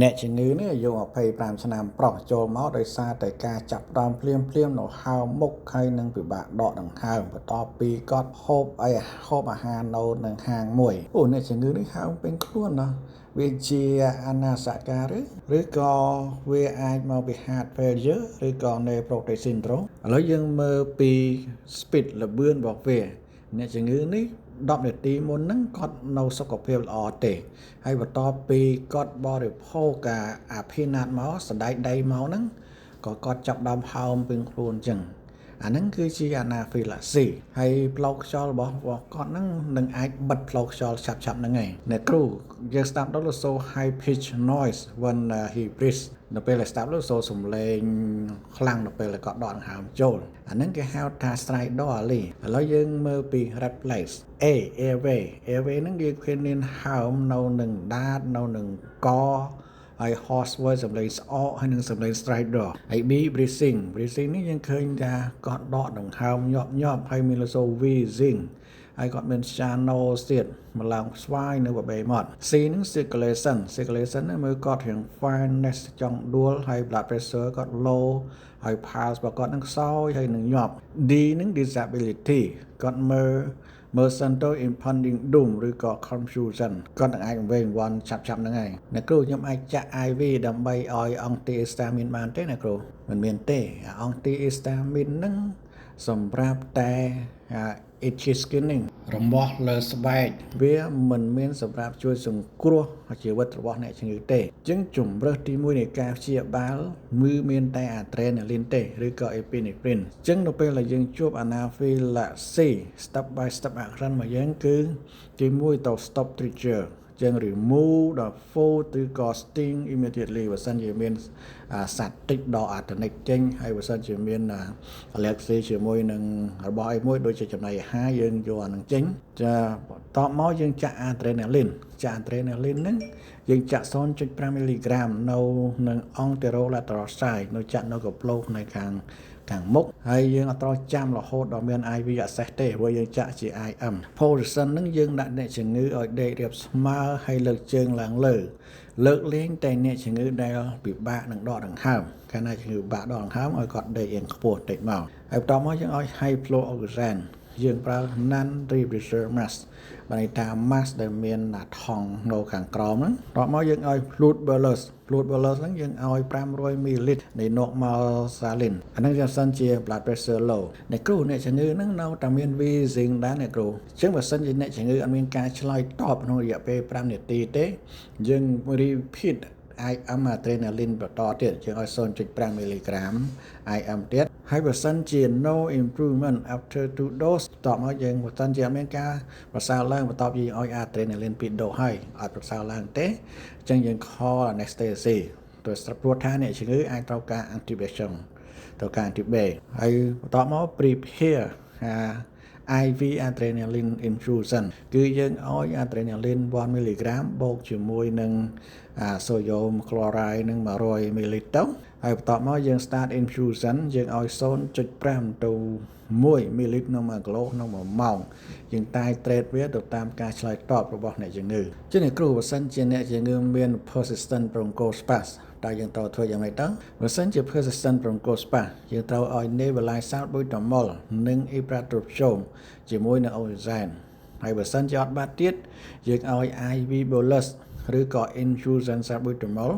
អ្នកជំងឺនេះអាយុ25ឆ្នាំប្រុសចូលមកដោយសារតែការចាប់ផ្ដើមភ្លាមនៅហើមមុខហើយនឹងពិបាកដកដង្ហើមបន្ទាប់ពីគាត់ហូបអាហារនៅនឹងហាងមួយអ្នកជំងឺនេះហើមពេញខ្លួនណាវាជាអនាសការឬក៏វាអាចមកពី heart failure ឬក៏ nephrotic syndrome ឥឡូវយើងមើលពី speed ល្បឿនរបស់វាអ្នកជំងឺនេះ10នាទីមុនហ្នឹងគាត់នៅសុខភាពល្អទេហើយបន្ទាប់ពីគាត់បរិភោគអាភីណាតមកសណ្ដែកដីមកហ្នឹងក៏គាត់ចាប់ដើមហើមពេញខ្លួនអញ្ចឹងអាហ្នឹងគឺជាអាណាហ្វីឡាស៊ីហើយផ្លូវខ្យល់របស់គាត់ហ្នឹងនឹងអាចបិទផ្លូវខ្យល់ឆាប់ហ្នឹងឯងអ្នកគ្រូយើងស្ដាប់ដល់សូ high pitch noise when he breathes នៅពេលដែលស្ដាប់សូសំឡេងខ្លាំងនៅពេលដែលគាត់ដកដង្ហើមចូលអាហ្នឹងគេហៅថា stridor alley ឥឡូវយើងមើលពី red flags airway ហ្នឹងគេឃើញមានហើមនៅនឹងដាតនៅនឹងកហើយ hoarse voice សំឡេងស្អកហើយនឹងសំឡេង stridor ហើយ B breathing នេះយើងឃើញថាគាត់ដកដង្ហើមញាប់ហើយមានលសូ wheezing ហើយគាត់មាន channel ទៀតម្លងស្វាយនៅបបេមាត់ C ហ្នឹង circulation ហ្នឹងមើលគាត់រៀង fineness ចង់ដួលហើយ blood pressure គាត់ low ហើយ pulse របស់គាត់នឹងខ្សោយហើយនឹងញាប់ D ហ្នឹង disability គាត់មើល center impending doom ឬក៏ confusion គាត់នឹងអាចវែងវាន់ឆាប់ហ្នឹងហើយអ្នកគ្រូខ្ញុំអាចចាក់ IV ដើម្បីឲ្យអង្គទី histamine បានទេអ្នកគ្រូមិនមានទេអង្គទី histamine ហ្នឹងសម្រាប់តែitchy skinning រមាស់លើស្បែកវាមិនមានសម្រាប់ជួយសង្គ្រោះជីវិតរបស់អ្នកជំងឺទេអញ្ចឹងជំរើសទី1នៃការព្យាបាលមានតែ adrenaline ទេឬក៏ epinephrine អញ្ចឹងនៅពេលដែលយើងជួប anaphylaxis step by step action របស់យើងគឺទី1ទៅ stop trigger ចឹង remove the food ឬក៏ sting immediately បើសិនជាមានសត្វតិចដកអាតនិកចេញហើយបើសិនជាមាន allergy ជាមួយនឹងរបស់អីមួយដូចជាចំណីអាហារយើងយកអានឹងចេញចាបន្ទាប់មកយើងចាក់ adrenaline ហ្នឹងយើងចាក់ 0.5 mg នៅនឹង enterolateral side នៅចាក់នៅកប្លោកនៅខាងមុខហើយយើងអត់ត្រូវចាំរហូតដល់មាន IV access ទេព្រោះយើងចាក់ជា IM position ហ្នឹងយើងដាក់អ្នកជំងឺឲ្យដេករាបស្មើហើយលើកជើងឡើងលើកលែងតែអ្នកជំងឺដែលពិបាកនឹងដកដង្ហើមកាលណាជំងឺពិបាកដកដង្ហើមឲ្យគាត់ដេកយ៉ាងខ្ពស់តិចមកហើយបន្ទាប់មកយើងឲ្យ high flow oxygen យើងប្រើ non rebreather mask បានន័យថា mask ដែលមានថង់នៅខាងក្រោមហ្នឹងបន្ទាប់មកយើងឲ្យ fluid bolus ហ្នឹងយើងឲ្យ500 ml នៃ normal saline អាហ្នឹងយ៉ាងសិនជា blood pressure low អ្នកគ្រូអ្នកជំងឺហ្នឹងនៅតែមាន wheezing ដែរអ្នកគ្រូអញ្ចឹងបើសិនជាអ្នកជំងឺអត់មានការឆ្លើយតបក្នុងរយៈពេល5នាទីទេយើង repeat IM adrenaline បន្តទៀតយើងឲ្យ 0.5 mg IM ទៀតហើយបើសិនជា no improvement after 2 dose តបមកយើងបើសិនជាអត់មានការប្រសើរឡើងបន្ទាប់យើងឲ្យ adrenaline 2 dose ហើយអត់ប្រសើរឡើងទេអញ្ចឹងយើង call anesthesia ទៅស្រាប់ព្រោះថាអ្នកជំងឺអាចត្រូវការ intubation ត្រូវការ intubate ហើយបន្ទាប់មក prepare IV adrenaline infusion គឺយើងឲ្យ adrenaline 1 mg បូកជាមួយនឹងsodium chloride នឹង100 ml ទៅហើយបន្ទាប់មកយើង start infusion យើងឲ្យ 0.5 ទៅ 1 ml ក្នុង1គីឡូក្នុង1ម៉ោងយើងតែ trade វាទៅតាមការឆ្លើយតបរបស់អ្នកជំងឺជាអ្នកគ្រូបើសិនជាអ្នកជំងឺមាន persistent bronchospasm តើយើងត្រូវធ្វើយ៉ាងម៉េចទៅបើសិនជា persistent bronchospasm យើងត្រូវឲ្យ nebulize salbutamol និង ipratropium ជាមួយនឹង oxygen ហើយបើសិនជាអត់បានទៀតយើងឲ្យ IV bolus ឬក៏ infusion salbutamol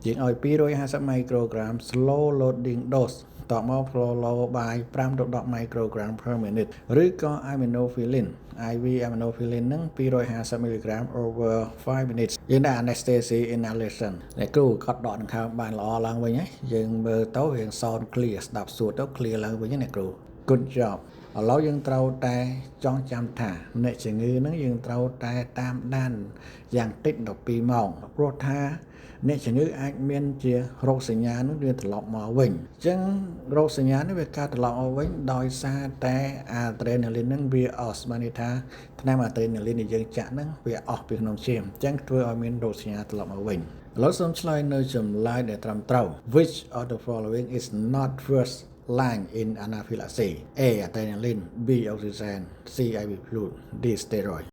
យើងឲ្យ250 microgram slow loading dose តមក flow by 5 ទៅ10 microgram per minute ឬក៏ aminophylline IV aminophylline នឹង250 mg over 5 minutes យើងដាក់ anesthesia inhalation តែគ្រូគាត់ដកដង្ហើមបានល្អឡើងវិញហើយយើងមើលទៅរៀង sound clear ស្ដាប់សួរទៅ clear ឡើងវិញណាគ្រូ good job ឥឡូវយើងត្រូវតែចងចាំថាអ្នកជំងឺហ្នឹងយើងត្រូវតែតាមដានយ៉ាងតិច12ម៉ោងព្រោះថាអ្នកជំងឺអាចមានជារោគសញ្ញានោះវាត្រឡប់មកវិញអញ្ចឹងរោគសញ្ញានេះវាកើតត្រឡប់មកវិញដោយសារតែ adrenaline ហ្នឹងវាអស់បានន័យថាថ្នាំ adrenaline ដែលយើងចាក់ហ្នឹងវាអស់ពីក្នុងឈាមអញ្ចឹងធ្វើឲ្យមានរោគសញ្ញាត្រឡប់មកវិញឥឡូវសូមឆ្លើយនៅចម្លើយដែលត្រឹមត្រូវ which of the following is not first line in anaphylaxis A adrenaline B oxygen C IV fluid D steroid